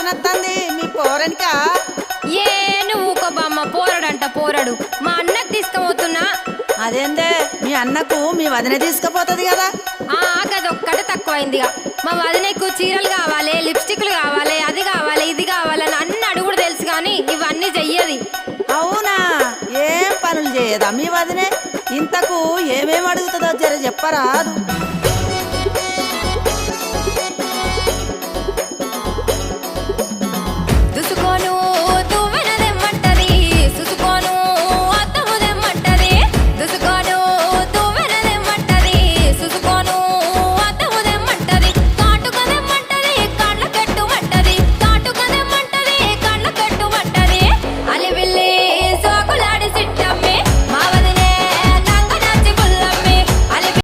వాసనత్తంది మీ పోరనికా? ఏ నువ్వు ఒక బామ్మ పోరడంట పోరడు మా అన్నకు తీసుకుపోతున్నా. అదేందే మీ అన్నకు మీ వదిన తీసుకుపోతుంది కదా? గదొక్కటి తక్కువైందిగా. మా వదినకు చీరలు కావాలి, లిప్స్టిక్లు కావాలి, అది కావాలి ఇది కావాలని అన్ని అడుగుడు తెలుసు కానీ ఇవన్నీ చెయ్యది. అవునా? ఏం పనులు చేయదా మీ వదినే? ఇంతకు ఏమేమి అడుగుతుందో జర చెప్పరాదు.